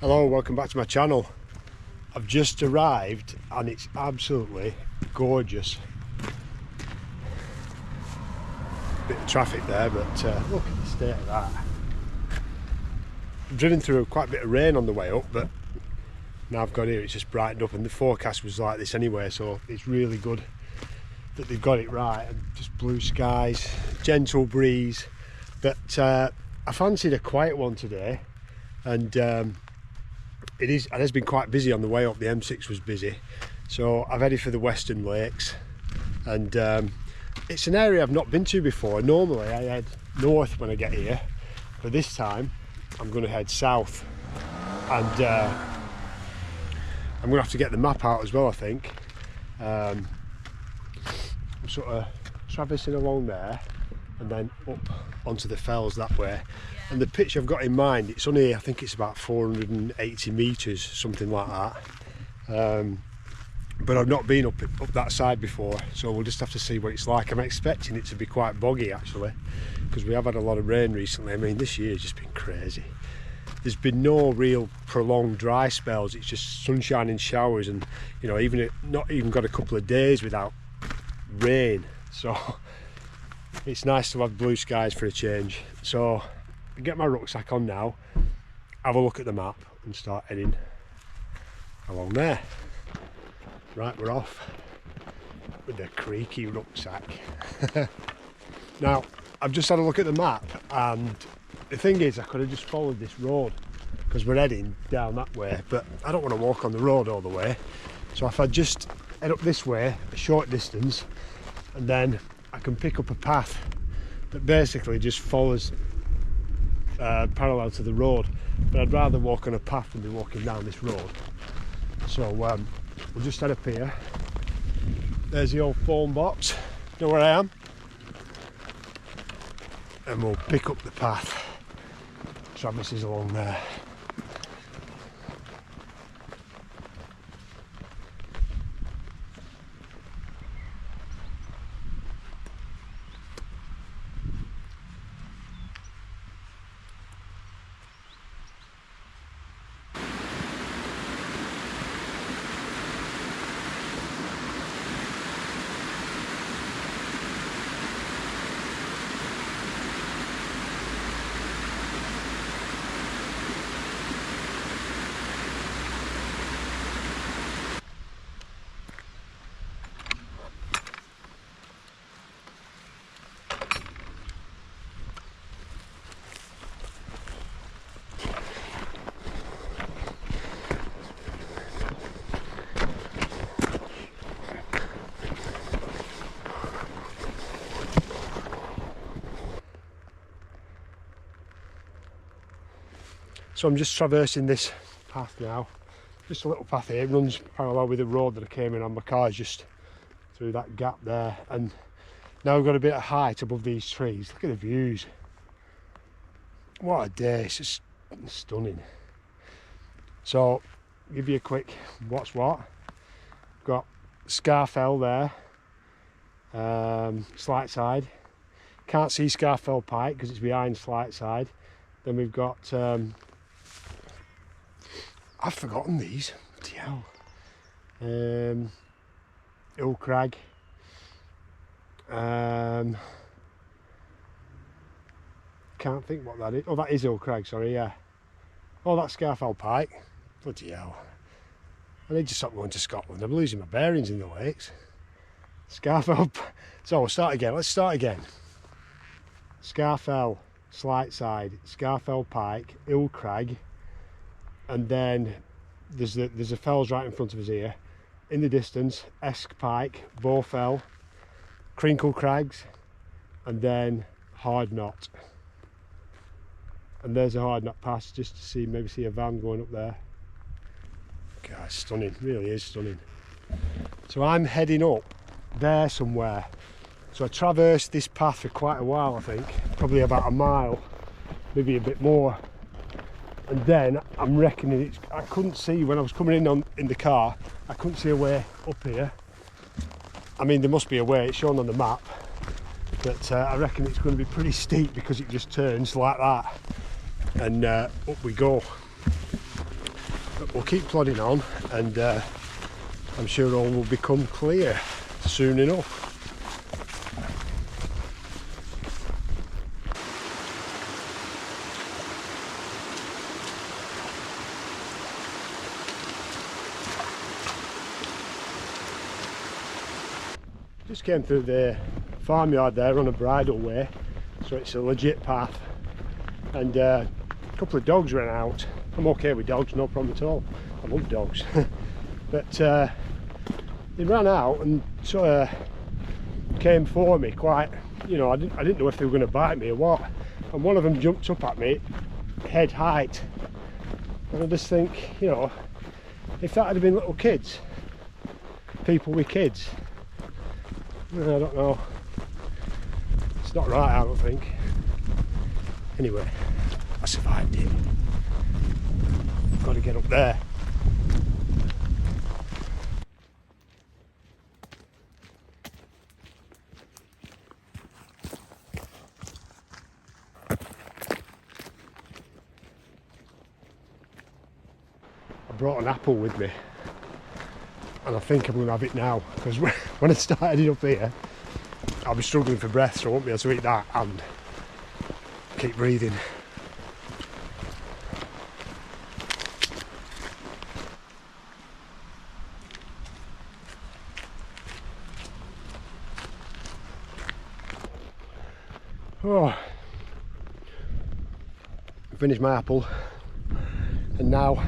Hello, welcome back to my channel. I've just arrived and it's absolutely gorgeous. Bit of traffic there, but look at the state of that. I've driven through quite a bit of rain on the way up, but now I've got here it's just brightened up, and the forecast was like this anyway, so it's really good that they've got it right. And just blue skies, gentle breeze, but I fancied a quiet one today, and it has been quite busy on the way up. The M6 was busy, so I've headed for the Western Lakes, and it's an area I've not been to before. Normally I head north when I get here, but this time I'm going to head south, and I'm going to have to get the map out as well, I think. I'm sort of traversing along there and then up onto the fells that way. And the pitch I've got in mind, it's only, I think it's about 480 metres, something like that. But I've not been up that side before, so we'll just have to see what it's like. I'm expecting it to be quite boggy actually, because we have had a lot of rain recently. I mean, this year's just been crazy. There's been no real prolonged dry spells, it's just sunshine and showers, and you know, not even got a couple of days without rain, so it's nice to have blue skies for a change. So get my rucksack on now, have a look at the map and start heading along there. Right, we're off with the creaky rucksack. Now, I've just had a look at the map, and the thing is, I could have just followed this road because we're heading down that way, but I don't want to walk on the road all the way. So if I just head up this way a short distance, and then I can pick up a path that basically just follows parallel to the road, but I'd rather walk on a path than be walking down this road. So we'll just head up here. There's the old phone box, you know where I am, and we'll pick up the path. Travis is along there. So I'm just traversing this path now, just a little path here. It runs parallel with the road that I came in on. My car's just through that gap there, and now we've got a bit of height above these trees. Look at the views. What a day, it's just stunning. So give you a quick what's what. We've got Scarfell there, Slight Side. Can't see Scarfell Pike because it's behind Slight Side. Then we've got I've forgotten these. Bloody hell. Hill Crag. Can't think what that is. Oh, that is Hill Crag, sorry, yeah. Oh, that's Scarfell Pike. Bloody hell. I need to stop going to Scotland. I'm losing my bearings in the lakes. Scarfell. So we'll start again. Let's start again. Scarfell, Slight Side, Scarfell Pike, Hill Crag, and then there's a fells right in front of us here. In the distance, Esk Pike, Bowfell, Crinkle Crags, and then Hard Knot. And there's a Hard Knot pass, just to see, maybe see a van going up there. God, stunning, really is stunning. So I'm heading up there somewhere. So I traversed this path for quite a while, I think, probably about a mile, maybe a bit more. And then I'm reckoning I couldn't see when I was coming in the car, I couldn't see a way up here. I mean, there must be a way, it's shown on the map, but I reckon it's going to be pretty steep because it just turns like that, and up we go. But we'll keep plodding on, and I'm sure all will become clear soon enough. Just came through the farmyard there on a bridle way, so it's a legit path, and a couple of dogs ran out. I'm okay with dogs, no problem at all, I love dogs. But they ran out and sort of came for me quite, you know, I didn't know if they were going to bite me or what, and one of them jumped up at me head height, and I just think, you know, if that had been little kids, people with kids, I don't know, it's not right, I don't think. Anyway, I survived it. Got to get up there. I brought an apple with me, and I think I'm going to have it now, because when I started up here I'll be struggling for breath, so I won't be able to eat that and keep breathing. Oh, finished my apple, and now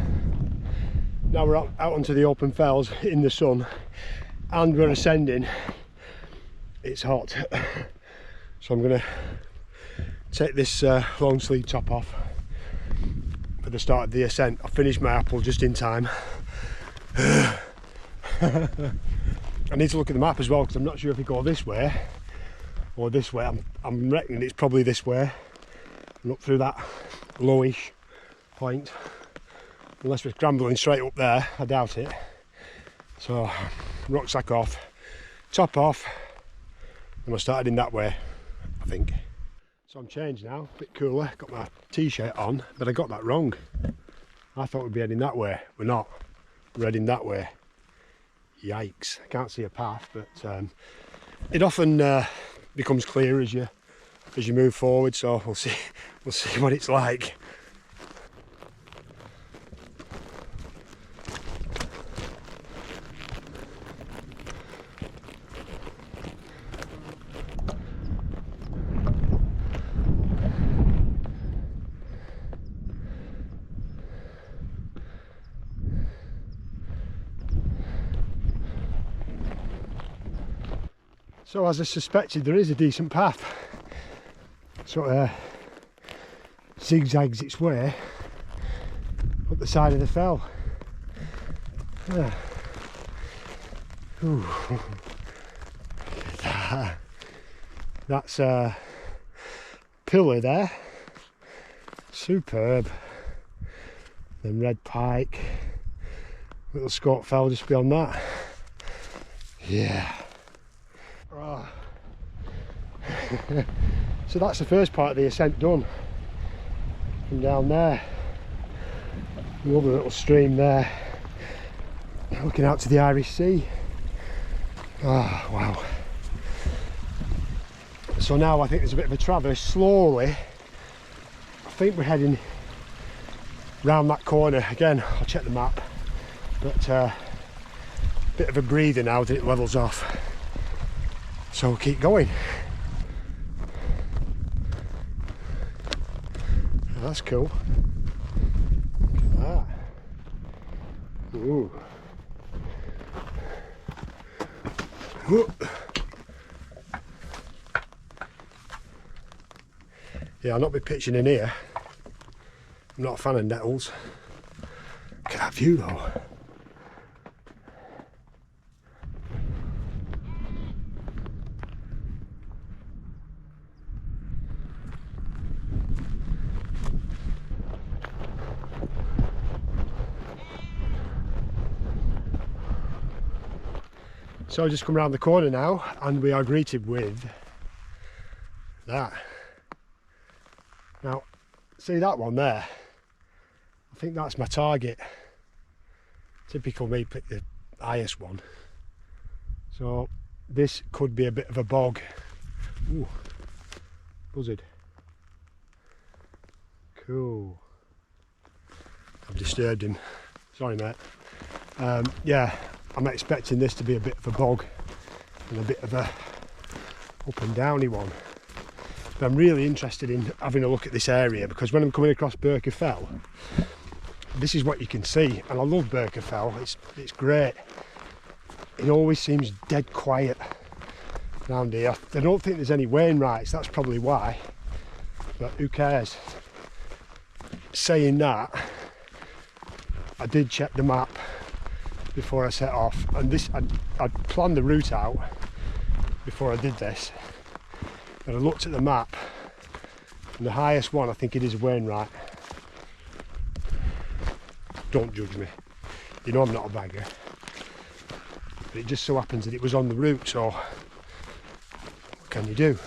we're out onto the open fells in the sun, and we're ascending. It's hot, so I'm going to take this long sleeve top off for the start of the ascent. I finished my apple just in time. I need to look at the map as well, because I'm not sure if we go this way or this way. I'm reckoning it's probably this way, and up through that lowish point, unless we're scrambling straight up there. I doubt it. So rucksack off, top off, and we're started in that way, I think. So I'm changed now, a bit cooler, got my t-shirt on, but I got that wrong. I thought we'd be heading that way. We're not, we're heading that way. Yikes, I can't see a path, but it often becomes clear as you move forward, so we'll see what it's like. So as I suspected, there is a decent path. Sort of zigzags its way up the side of the fell. That's a pillar there. Superb. Then red pike. Little Scott fell just beyond that. Yeah. Oh. So that's the first part of the ascent done. From down there, another little stream there, looking out to the Irish Sea. Ah, wow. So now I think there's a bit of a traverse slowly. I think we're heading round that corner again. I'll check the map, but bit of a breather now that it levels off. So we'll keep going. That's cool. Look at that. Ooh. Ooh. Yeah, I'll not be pitching in here. I'm not a fan of nettles. Look at that view though. So I just come around the corner now and we are greeted with that. Now, see that one there? I think that's my target. Typical me pick the highest one. So this could be a bit of a bog. Ooh, buzzard. Cool. I've disturbed him. Sorry, mate. Yeah, I'm expecting this to be a bit of a bog and a bit of a up and downy one. But I'm really interested in having a look at this area because when I'm coming across Burker Fell, this is what you can see, and I love Burker Fell. It's great. It always seems dead quiet around here. I don't think there's any Wainwrights, that's probably why, but who cares. Saying that, I did check the map before I set off, and this I'd planned the route out before I did this, but I looked at the map and the highest one, I think it is a Wainwright. Don't judge me, you know I'm not a bagger, but it just so happens that it was on the route, so what can you do?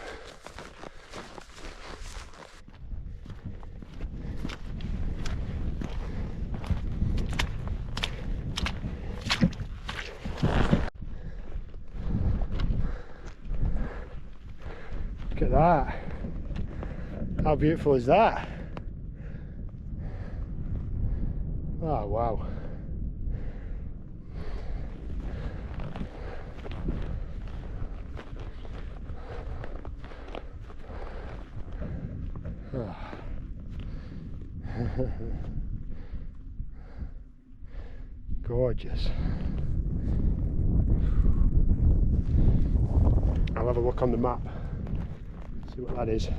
Look at that. How beautiful is that? Oh wow. Oh. Gorgeous. I'll have a look on the map. See what that is.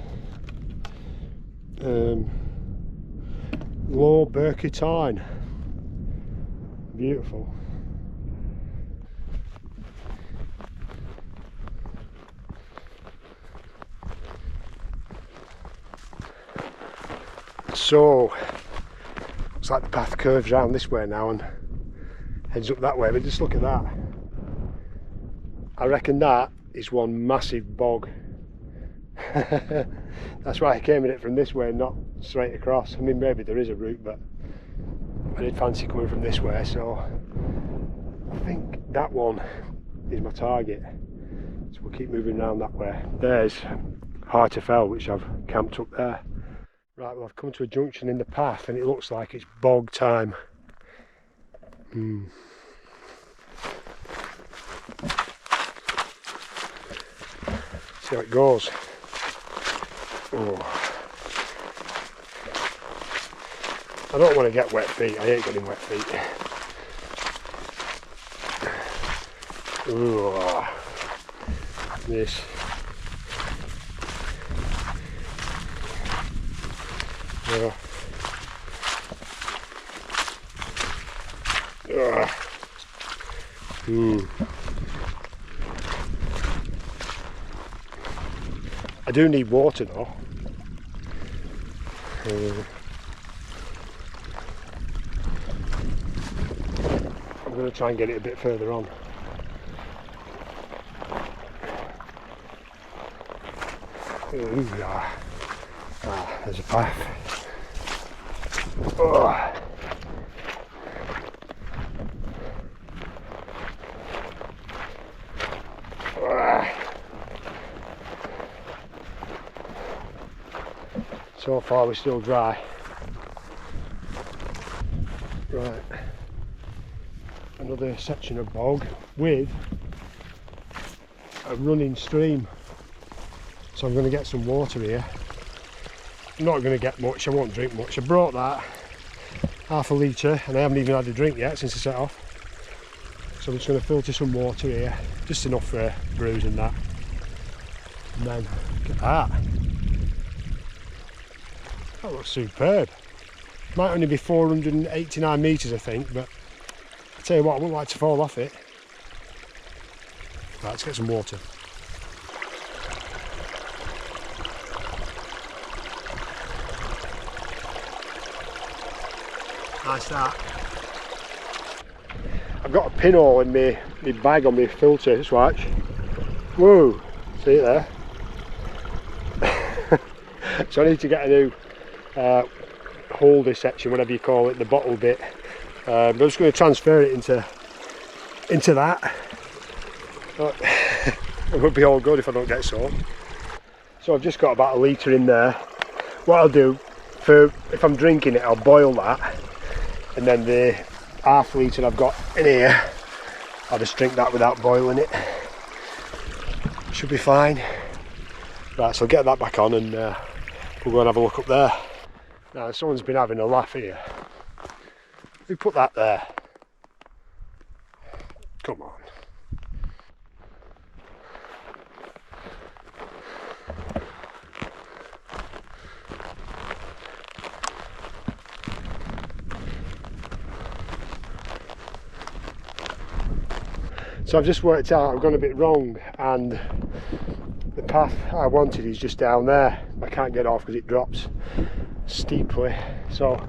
Low Burkitine. Beautiful. So looks like the path curves round this way now and heads up that way, but just look at that. I reckon that is one massive bog. That's why I came at it from this way, not straight across. I mean, maybe there is a route, but I did fancy coming from this way, so I think that one is my target. So we'll keep moving around that way. There's Heart Fell, which I've camped up there. Right, well, I've come to a junction in the path and it looks like it's bog time. See how it goes. Oh. I don't want to get wet feet, I hate getting wet feet. Ooh. This. Oh. I do need water though. I'm going to try and get it a bit further on. Ooh, there's a path. Oh. So far we're still dry. Right, another section of bog with a running stream. So I'm going to get some water here I'm not going to get much, I won't drink much. I brought that, half a litre, and I haven't even had a drink yet since I set off. So I'm just going to filter some water here, just enough for a brews and that. And then, look at that. That looks superb. Might only be 489 metres, I think, but I tell you what, I wouldn't like to fall off it. Right, let's get some water. Nice that. I've got a pinhole in my bag on my filter, just watch. Whoa, see it there? So I need to get a new holder section, whatever you call it, the bottle bit. I'm just going to transfer it into that. But it would be all good if I don't get soaked. So I've just got about a litre in there. What I'll do, if I'm drinking it, I'll boil that, and then the half litre I've got in here, I'll just drink that without boiling it. Should be fine. Right, so I'll get that back on and we'll go and have a look up there. Now someone's been having a laugh here. Who put that there? Come on. So I've just worked out I've gone a bit wrong, and the path I wanted is just down there. I can't get off because it drops steeply, so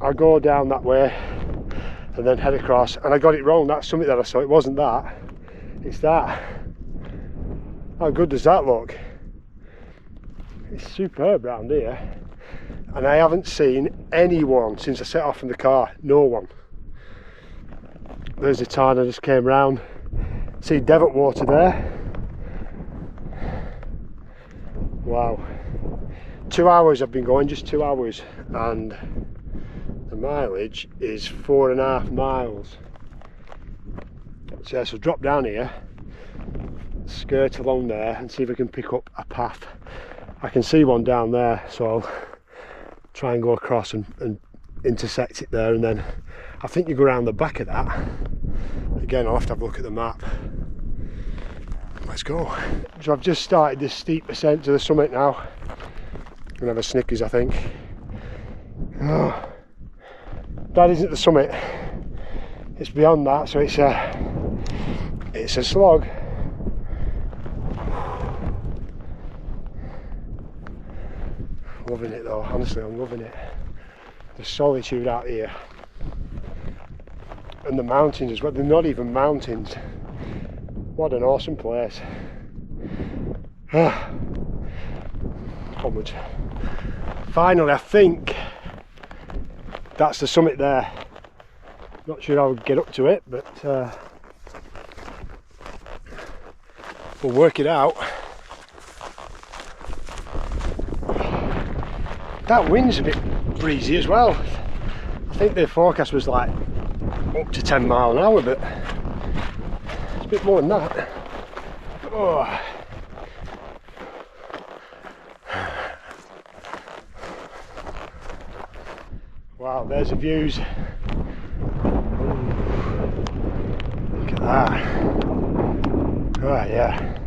I'll go down that way and then head across. And I got it wrong, that's something that I saw, it wasn't that, it's that. How good does that look? It's superb round here, and I haven't seen anyone since I set off from the car, no one. There's the tarn I just came round. See Devot water there. Wow. 2 hours I've been going, just 2 hours, and the mileage is 4.5 miles. So yeah, so drop down here, skirt along there and see if I can pick up a path. I can see one down there, so I'll try and go across and intersect it there, and then I think you go around the back of that. Again, I'll have to have a look at the map. Let's go. So I've just started this steep ascent to the summit now. I'm gonna have a Snickers, I think. Oh, that isn't the summit. It's beyond that, so it's a slog. Loving it though, honestly, I'm loving it. The solitude out here. And the mountains as well, they're not even mountains. What an awesome place. Onwards. Finally, I think that's the summit there. Not sure how I'll get up to it, but we'll work it out. That wind's a bit breezy as well. I think the forecast was like up to 10 miles an hour, but it's a bit more than that. Oh. Wow, there's the views. Look at that. Right, yeah.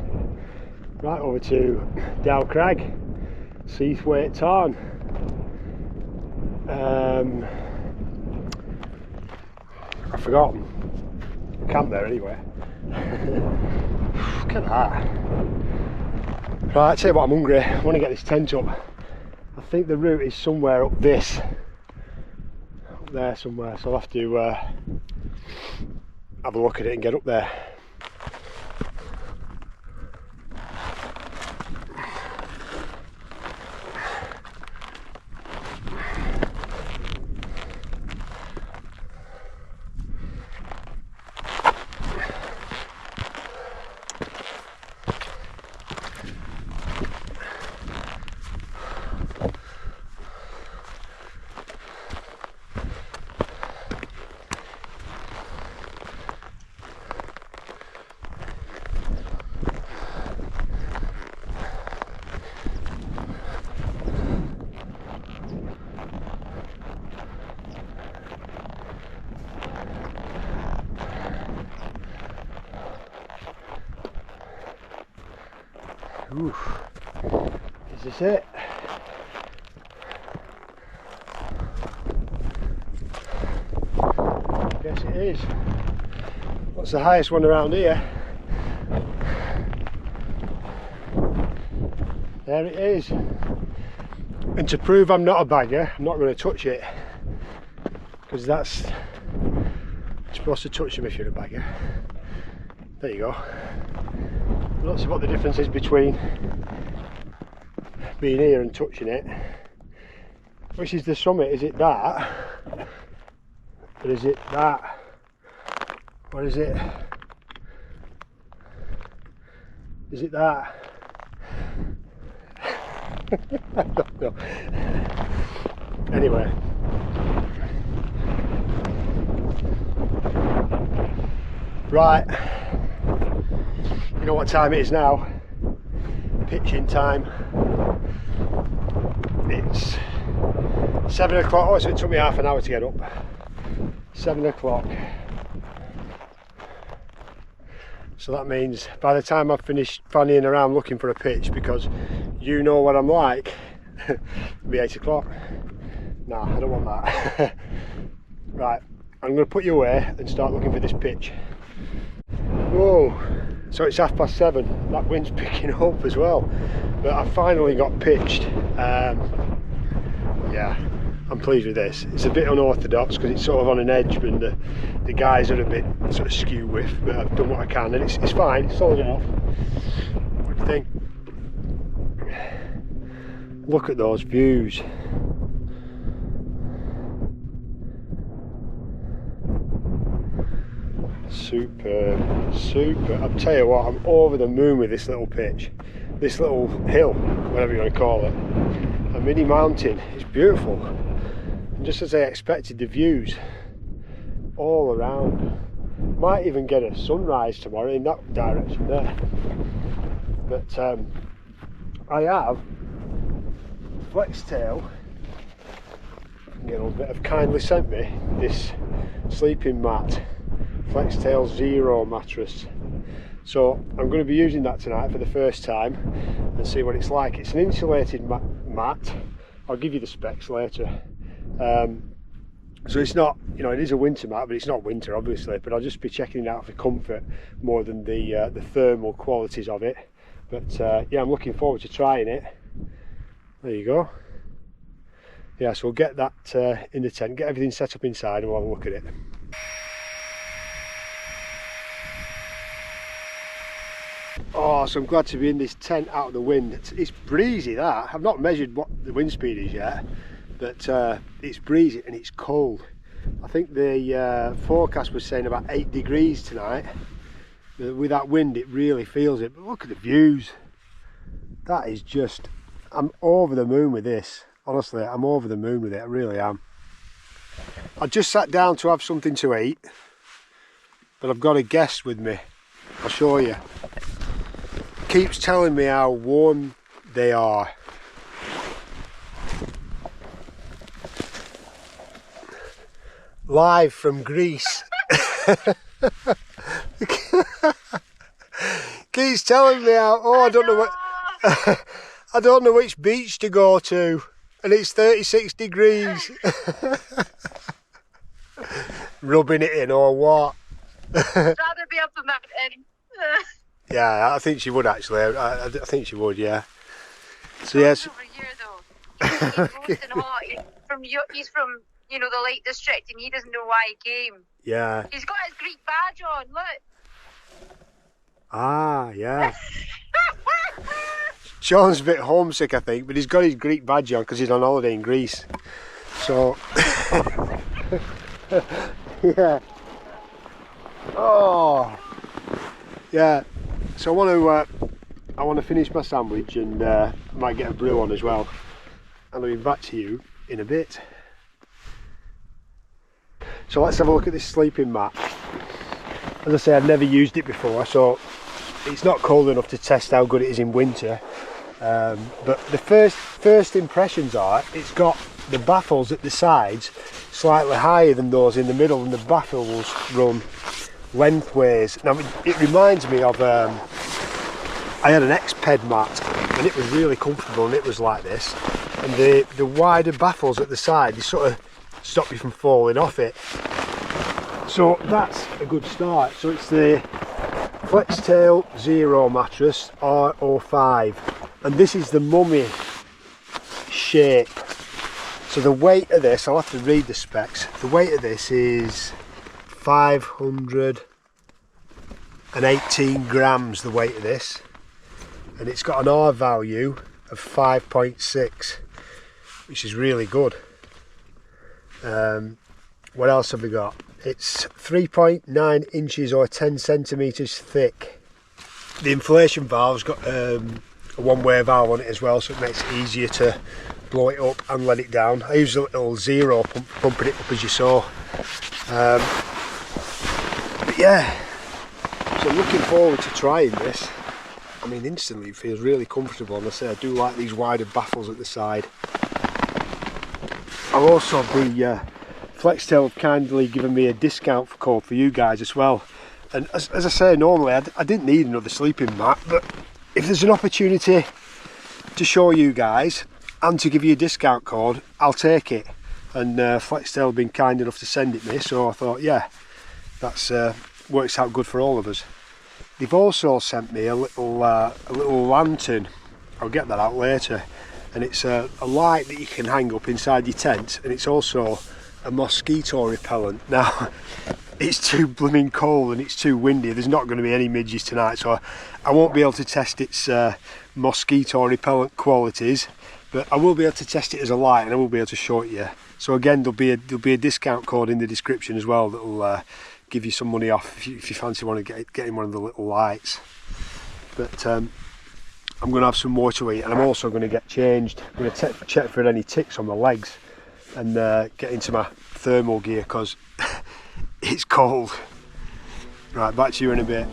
Right over to Dow Crag, Seathwaite Tarn. I've forgotten. Camp there anyway. Look at that. Right, I'll tell you what, I'm hungry. I want to get this tent up. I think the route is somewhere up this. Up there somewhere, so I'll have to have a look at it and get up there. Ooh. Is this it? Yes, it is. What's the highest one around here? There it is. And to prove I'm not a bagger, I'm not going to touch it, because that's, you're supposed to touch them if you're a bagger. There you go. I'm not sure what the difference is between being here and touching it. Which is the summit? Is it that? Or is it that? What is it? Is it that? I don't know. Anyway. Right. You know what time it is now? Pitching time. It's 7 o'clock. Oh, so it took me half an hour to get up. 7 o'clock. So that means by the time I've finished fannying around looking for a pitch, because you know what I'm like, it'll be 8 o'clock. Nah, I don't want that. Right, I'm going to put you away and start looking for this pitch. Whoa, so it's 7:30. That wind's picking up as well. But I finally got pitched. Yeah, I'm pleased with this. It's a bit unorthodox because it's sort of on an edge and the guys are a bit sort of skew with, but I've done what I can and it's fine, it's solid enough. What do you think? Look at those views. Superb, super. I'll tell you what, I'm over the moon with this little pitch. This little hill, whatever you want to call it. A mini mountain, it's beautiful. And just as I expected, the views all around. Might even get a sunrise tomorrow in that direction there. But I have Flextail, you know, have kindly sent me this sleeping mat, Flextail Zero mattress. So I'm going to be using that tonight for the first time and see what it's like. It's an insulated mat. I'll give you the specs later. So it's not, you know, it is a winter mat, but it's not winter obviously, but I'll just be checking it out for comfort more than the thermal qualities of it. But yeah, I'm looking forward to trying it. There you go. Yeah, so we'll get that in the tent, get everything set up inside and we'll have a look at it. Oh, so I'm glad to be in this tent out of the wind. It's breezy, that. I've not measured what the wind speed is yet, but it's breezy and it's cold. I think the forecast was saying about 8 degrees tonight. With that wind it really feels it, but look at the views. That is just, I'm over the moon with this. Honestly, I'm over the moon with it, I really am. I just sat down to have something to eat, but I've got a guest with me. I'll show you. Keeps telling me how warm they are. Live from Greece. Keeps telling me how, oh, I don't know what, I don't know which beach to go to, and it's 36 degrees. Rubbing it in or what? I'd rather be up a mountain. Yeah, I think she would actually. I think she would, yeah. So yes. Over here though, he's hot. He's from, you know, the Lake District, and he doesn't know why he came. Yeah. He's got his Greek badge on. Look. Ah, yeah. Sean's a bit homesick, I think, but he's got his Greek badge on because he's on holiday in Greece. So, yeah. Oh, yeah. So I want to finish my sandwich and I might get a brew on as well. And I'll be back to you in a bit. So let's have a look at this sleeping mat. As I say, I've never used it before, so it's not cold enough to test how good it is in winter. But the first impressions are it's got the baffles at the sides slightly higher than those in the middle, and the baffles run lengthways. Now it reminds me of I had an X-Ped mat and it was really comfortable, and it was like this, and the wider baffles at the side, they sort of stop you from falling off it. So that's a good start. So it's the Flextail Zero mattress R05, and this is the mummy shape. So the weight of this, I'll have to read the specs, the weight of this is 518 grams, the weight of this, and it's got an R value of 5.6, which is really good. What else have we got? It's 3.9 inches or 10 centimeters thick. The inflation valve's got a one-way valve on it as well, so it makes it easier to blow it up and let it down. I use a little zero pumping it up, as you saw. But yeah, so I'm looking forward to trying this. I mean, instantly it feels really comfortable, and I say I do like these wider baffles at the side. I've also, the Flextail have kindly given me a discount code for you guys as well. And as I say, normally I didn't need another sleeping mat, but if there's an opportunity to show you guys and to give you a discount code, I'll take it. And Flextail have been kind enough to send it me, so I thought, yeah, that's works out good for all of us. They've also sent me a little lantern. I'll get that out later, and it's a light that you can hang up inside your tent, and it's also a mosquito repellent. Now it's too blooming cold and it's too windy, there's not going to be any midges tonight, so I won't be able to test its mosquito repellent qualities, but I will be able to test it as a light, and I will be able to show it you. So again, there'll be a discount code in the description as well that will give you some money off if you fancy want to getting one of the little lights. But I'm going to have some more to eat, and I'm also going to get changed. I'm going to check for any ticks on my legs and get into my thermal gear because it's cold. Right, back to you in a bit.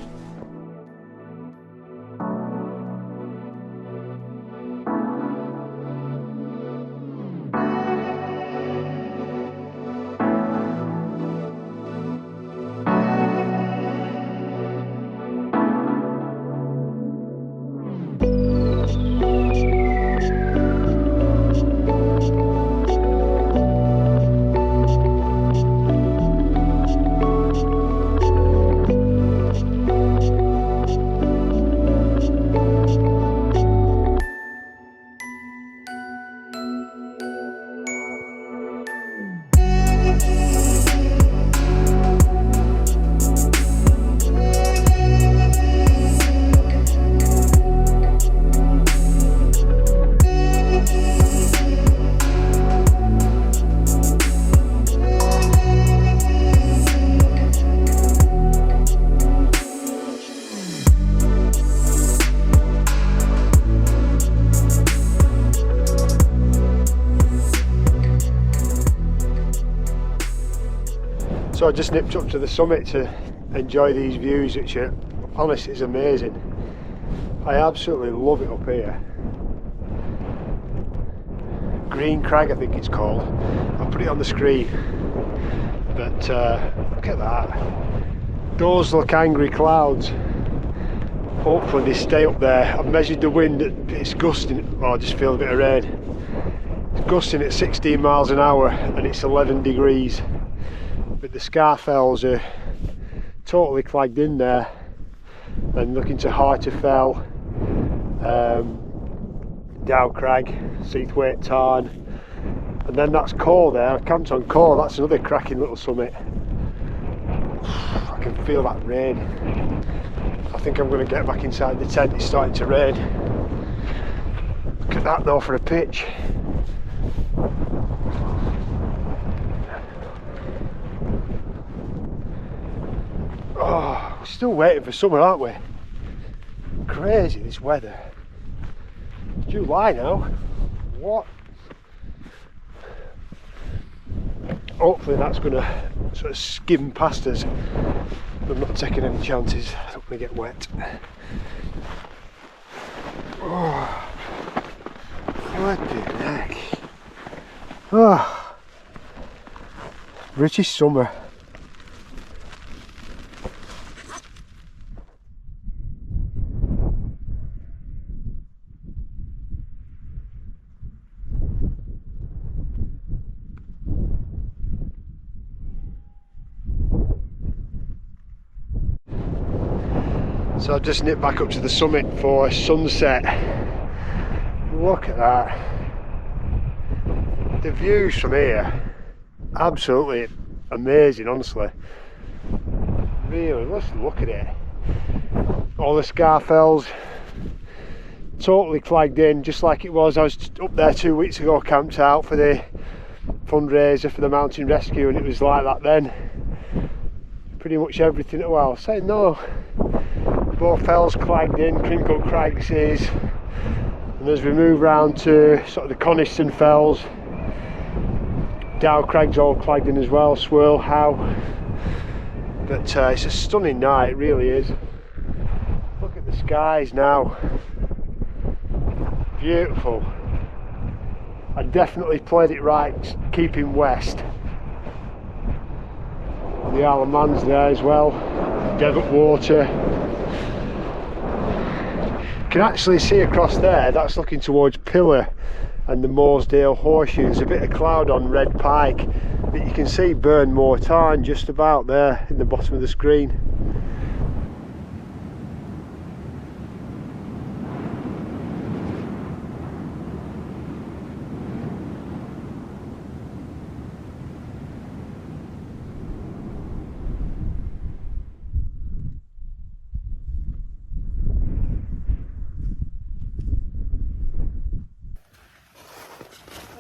So I just nipped up to the summit to enjoy these views, which are honestly is amazing. I absolutely love it up here. Green Crag, I think it's called. I'll put it on the screen. But look at that. Those look angry clouds. Hopefully they stay up there. I've measured the wind, it's gusting. Oh, I just feel a bit of rain. It's gusting at 16 miles an hour and it's 11 degrees. But the Scarfells are totally clagged in there, and looking to Harterfell, Dow Crag, Seathwaite Tarn, and then that's Core there. I camped on Core, that's another cracking little summit. I can feel that rain. I think I'm going to get back inside the tent, it's starting to rain. Look at that though for a pitch. Oh, we're still waiting for summer, aren't we? Crazy this weather. July now. What? Hopefully that's going to sort of skim past us. I'm not taking any chances. I don't want to get wet. Oh, flipping heck. Oh, British summer. So I've just nipped back up to the summit for sunset. Look at that. The views from here, absolutely amazing, honestly. Really, let's look at it. All the scar fells, totally flagged in, just like it was. I was up there 2 weeks ago, camped out for the fundraiser for the mountain rescue, and it was like that then. Pretty much everything, well, saying no, both fells clagged in, crinkled crags is, and as we move round to sort of the Coniston fells, Dow Crag's all clagged in as well, Swirl, How. But it's a stunning night, it really is. Look at the skies now. Beautiful. I definitely played it right, keeping west. The Isle of Man's there as well, Devitt Water. You can actually see across there, that's looking towards Pillar and the Mooresdale Horseshoe. There's a bit of cloud on Red Pike, but you can see Burnmore Tarn just about there in the bottom of the screen.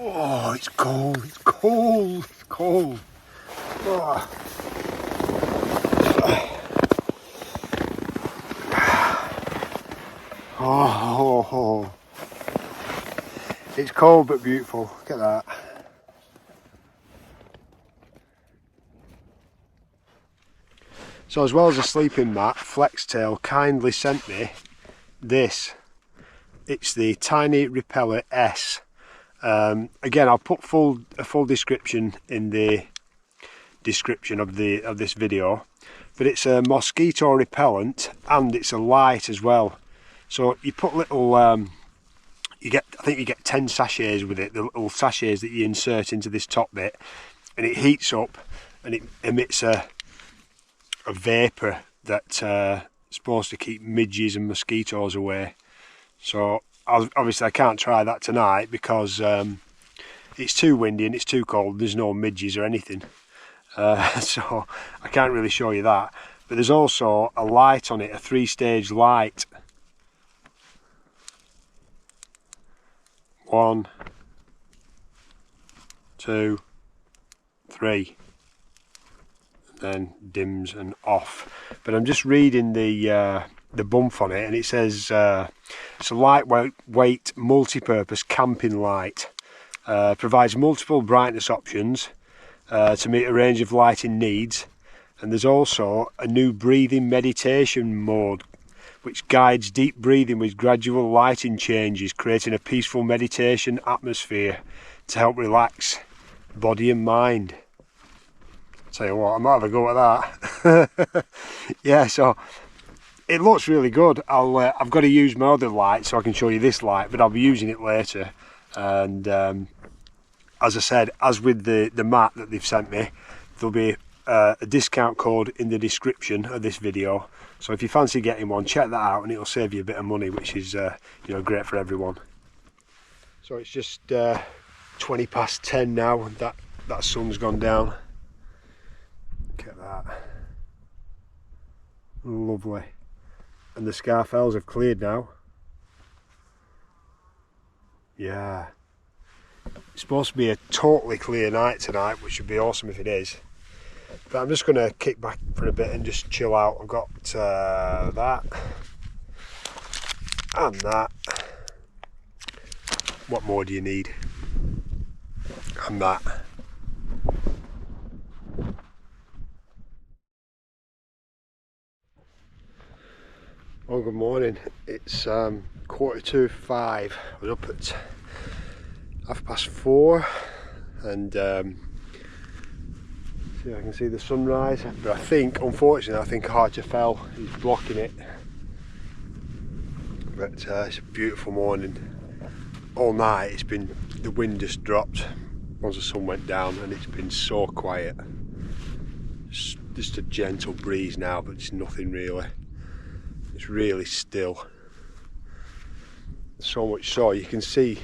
Oh, it's cold, it's cold, it's cold. Oh. Oh. It's cold but beautiful, look at that. So as well as a sleeping mat, Flextail kindly sent me this. It's the Tiny Repeller S. Again, I'll put a full description in the description of this video, but it's a mosquito repellent and it's a light as well. So you put little I think you get 10 sachets with it, the little sachets that you insert into this top bit, and it heats up and it emits a vapour that's supposed to keep midges and mosquitoes away. So obviously I can't try that tonight because it's too windy and it's too cold. There's no midges or anything, so I can't really show you that. But there's also a light on it, a 3-stage light. 1, 2, 3, and then dims and off. But I'm just reading the bump on it, and it says it's a lightweight multi-purpose camping light. Provides multiple brightness options to meet a range of lighting needs, and there's also a new breathing meditation mode which guides deep breathing with gradual lighting changes, creating a peaceful meditation atmosphere to help relax body and mind. Tell you what, I might have a go at that. Yeah, so it looks really good. I've got to use my other light so I can show you this light, but I'll be using it later. And as I said, as with the mat that they've sent me, there'll be a discount code in the description of this video. So if you fancy getting one, check that out and it'll save you a bit of money, which is great for everyone. So it's just 20 past 10 now, and that sun's gone down. Look at that. Lovely. And the Scarfells have cleared now. Yeah. It's supposed to be a totally clear night tonight, which would be awesome if it is. But I'm just going to kick back for a bit and just chill out. I've got that and that. What more do you need? And that. Oh, good morning. It's 4:45. I was up at 4:30 and see if I can see the sunrise, but I think, unfortunately, Archerfell is blocking it. But it's a beautiful morning. All night it's been, the wind just dropped once the sun went down, and it's been so quiet. Just a gentle breeze now, but it's nothing really. It's really still. So much so you can see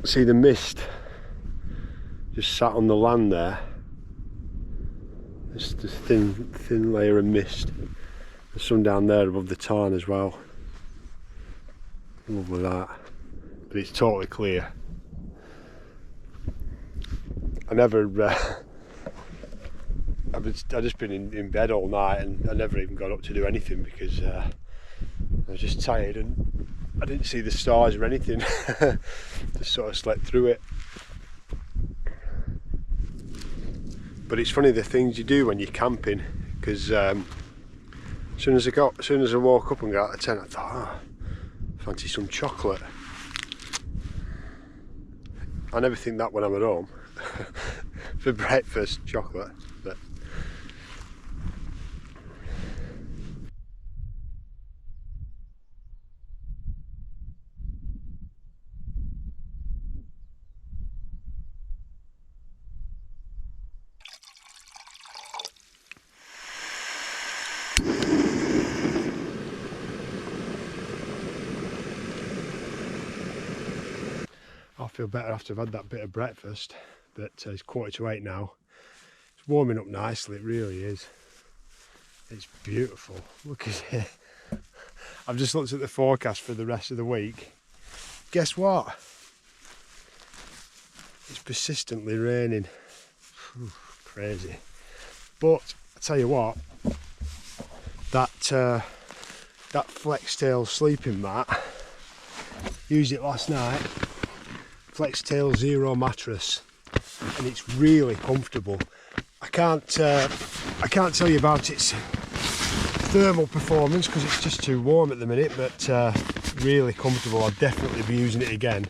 the mist just sat on the land there. There's this thin layer of mist. There's some down there above the tarn as well. Lovely that. But it's totally clear. I never I've just been in bed all night, and I never even got up to do anything because I was just tired and I didn't see the stars or anything. Just sort of slept through it. But it's funny the things you do when you're camping, because as soon as I woke up and got out of the tent, I thought, oh, fancy some chocolate. I never think that when I'm at home. For breakfast, chocolate. But I feel better after I've had that bit of breakfast. But it's 7:45 now. It's warming up nicely, it really is. It's beautiful. Look at it. I've just looked at the forecast for the rest of the week. Guess what? It's persistently raining. Whew, crazy. But I tell you what, that Flextail sleeping mat, used it last night. Flextail Zero mattress, and it's really comfortable. I can't tell you about its thermal performance because it's just too warm at the minute, but really comfortable. I'll definitely be using it again.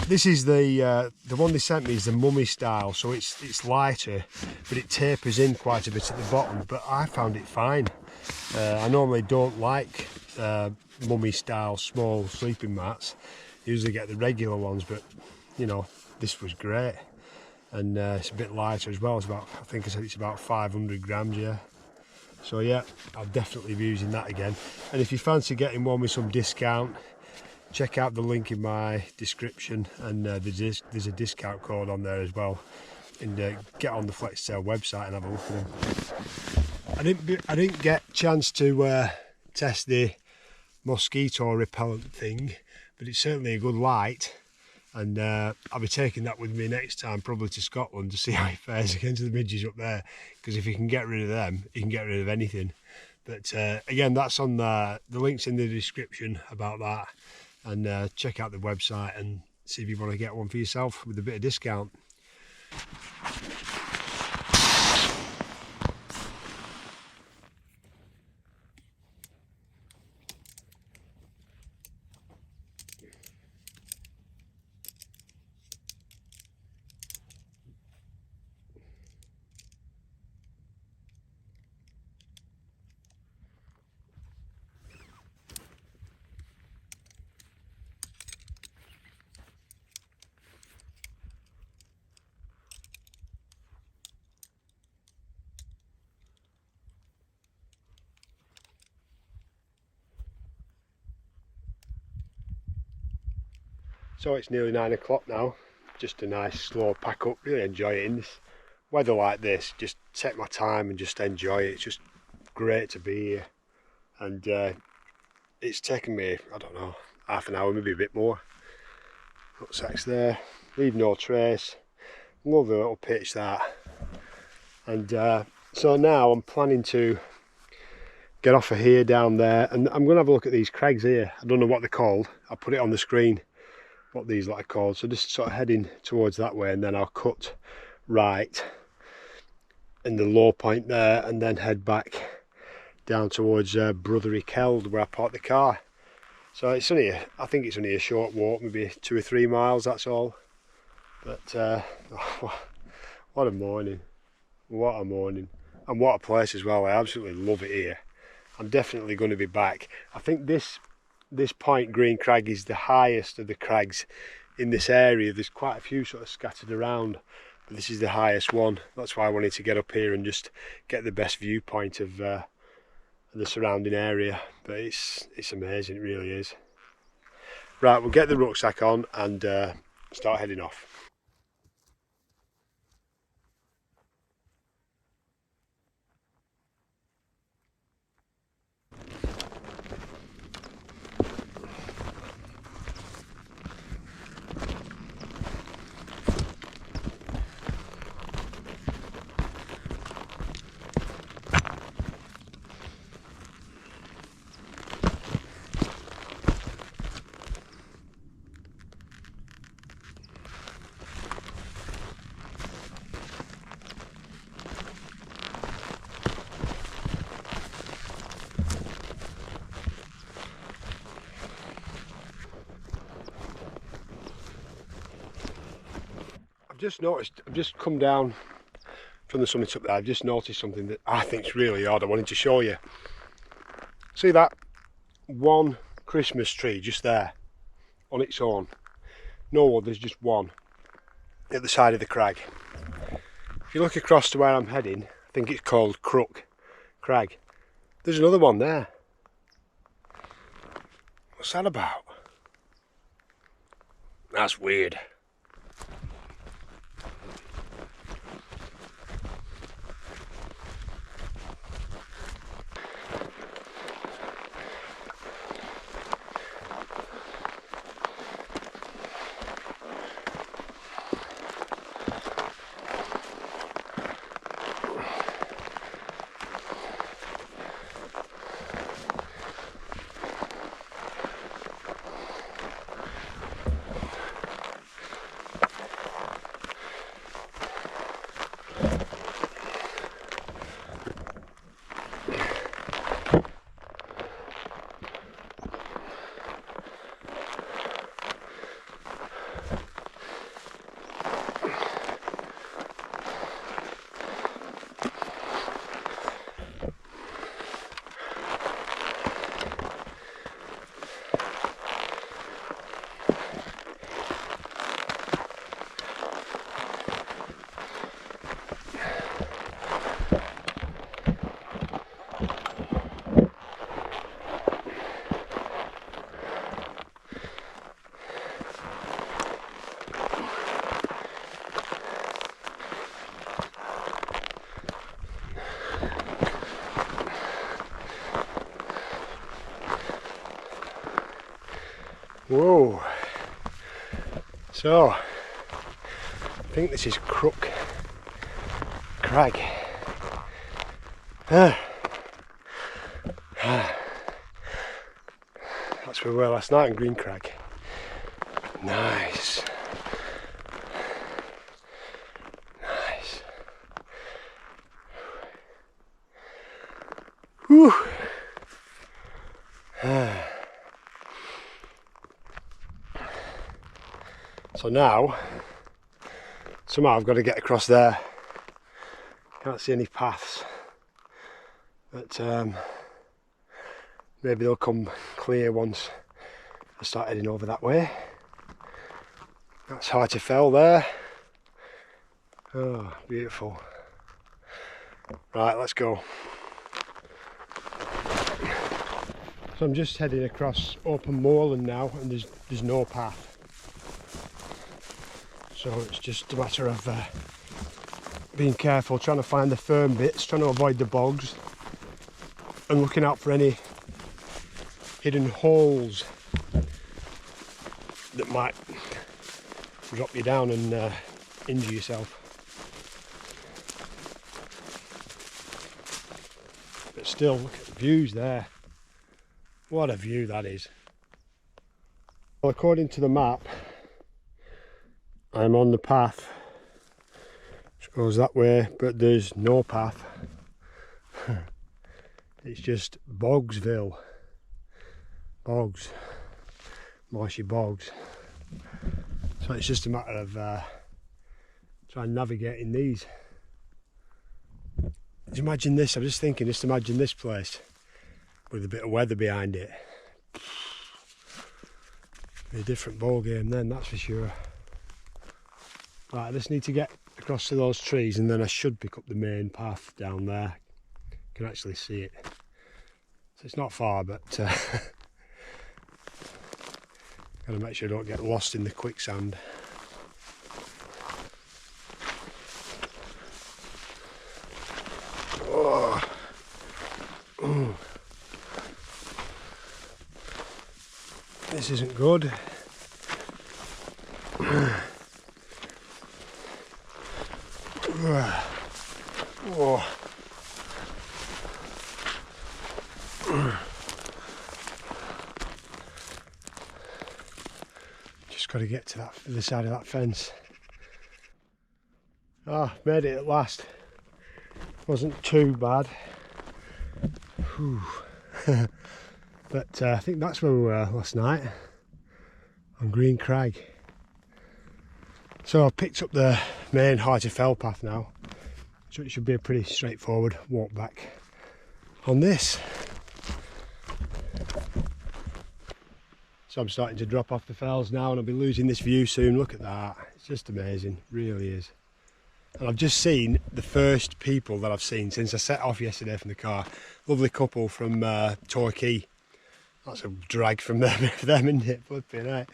This is the one they sent me is the mummy style, so it's lighter, but it tapers in quite a bit at the bottom. But I found it fine. I normally don't like mummy style small sleeping mats. Usually get the regular ones, but you know, this was great. And it's a bit lighter as well. It's about, I think I said it's about 500 grams, yeah. So yeah, I'll definitely be using that again. And if you fancy getting one with some discount, check out the link in my description, and there's a discount code on there as well. And get on the Flextail website and have a look at them. I didn't get a chance to test the mosquito repellent thing, but it's certainly a good light, and I'll be taking that with me next time, probably to Scotland, to see how it fares against the midges up there, because if you can get rid of them, you can get rid of anything. But again, that's on the link's in the description about that, and check out the website and see if you want to get one for yourself with a bit of discount. So it's nearly 9 o'clock now. Just a nice slow pack up, really enjoy it in this weather like this. Just take my time and just enjoy it. It's just great to be here. And it's taken me, I don't know, half an hour, maybe a bit more. Rucksack's there, leave no trace. Lovely little pitch that. And so now I'm planning to get off of here down there, and I'm going to have a look at these crags here. I don't know what they're called. I'll put it on the screen what these lot are called. So just sort of heading towards that way, and then I'll cut right in the low point there, and then head back down towards Brothery Keld where I parked the car. So it's only I think it's only a short walk, maybe 2 or 3 miles, that's all. But what a morning, what a morning, and what a place as well. I absolutely love it here. I'm definitely going to be back. I think this Point Green crag is the highest of the crags in this area. There's quite a few sort of scattered around, but this is the highest one. That's why I wanted to get up here and just get the best viewpoint of and the surrounding area, but it's amazing, it really is. Right, we'll get the rucksack on and start heading off. I've just come down from the summit up there. I've just noticed something that I think is really odd. I wanted to show you. See that one Christmas tree just there on its own? No one, there's just one at the side of the crag. If you look across to where I'm heading, I think it's called Crook Crag. There's another one there. What's that about? That's weird. Whoa, so I think this is Crook Crag. That's where we were last night in Green Crag. Nice. Nice. Whew. So now, somehow I've got to get across there. Can't see any paths, but maybe they'll come clear once I start heading over that way. That's hard to fell there. Oh, beautiful. Right, let's go. So I'm just heading across open moorland now, and there's no path. So it's just a matter of being careful, trying to find the firm bits, trying to avoid the bogs, and looking out for any hidden holes that might drop you down and injure yourself. But still, look at the views there. What a view that is. Well, according to the map, I'm on the path which goes that way, but there's no path. It's just Bogsville. Bogs. Marshy bogs. So it's just a matter of trying navigating these. Just imagine this, I'm just thinking, just imagine this place with a bit of weather behind it. Be a different ball game then, that's for sure. Right, I just need to get across to those trees and then I should pick up the main path down there. You can actually see it. So it's not far, but gotta make sure I don't get lost in the quicksand. Oh. Oh. This isn't good. Oh. Just got to get to that the side of that fence. Ah, made it at last. Wasn't too bad. But I think that's where we were last night, on Green Crag. So I've picked up the main Hearty Fell path now, so it should be a pretty straightforward walk back on this. So I'm starting to drop off the fells now, and I'll be losing this view soon. Look at that, it's just amazing, it really is. And I've just seen the first people that I've seen since I set off yesterday from the car. Lovely couple from Torquay. That's a drag from them, isn't it? Flipping right.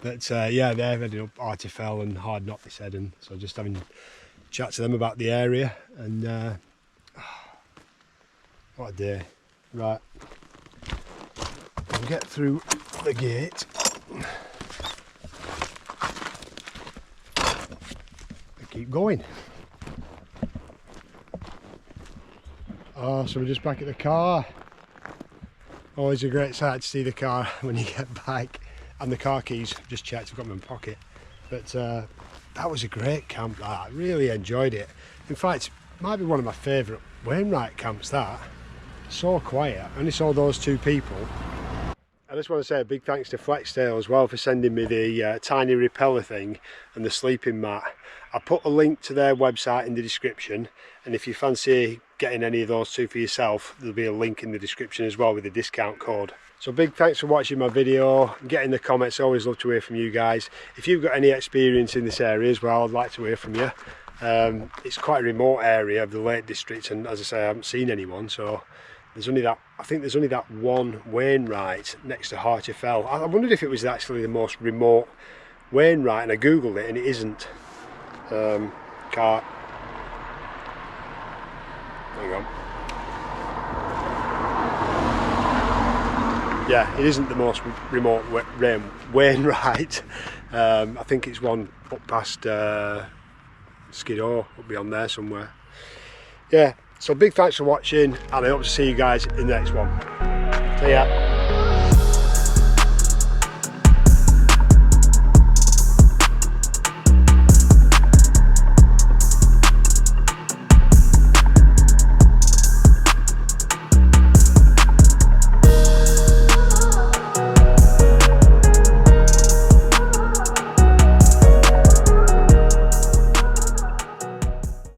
But yeah, they're heading up Hearty Fell and Hard Knot, they said, and so just having a chat to them about the area, and what a day. Right, we'll get through the gate. Keep going. Oh, so we're just back at the car. Always a great sight to see the car when you get back. And the car keys, just checked, I've got them in my pocket. But that was a great camp, that. I really enjoyed it. In fact, it might be one of my favourite Wainwright camps, that. So quiet. I only saw those two people. I just want to say a big thanks to Flextail as well for sending me the tiny repeller thing and the sleeping mat. I put a link to their website in the description, and if you fancy getting any of those two for yourself, there'll be a link in the description as well with a discount code. So big thanks for watching my video, get in the comments, I always love to hear from you guys. If you've got any experience in this area as well, I'd like to hear from you. It's quite a remote area of the Lake District, and as I say, I haven't seen anyone, so there's only that, I think there's only that one Wainwright next to Hearty Fell. I wondered if it was actually the most remote Wainwright, and I googled it and it isn't. Car. Hang on. Yeah, it isn't the most remote Wainwright. I think it's one up past Skiddaw, up beyond there somewhere. Yeah, so big thanks for watching, and I hope to see you guys in the next one. See ya.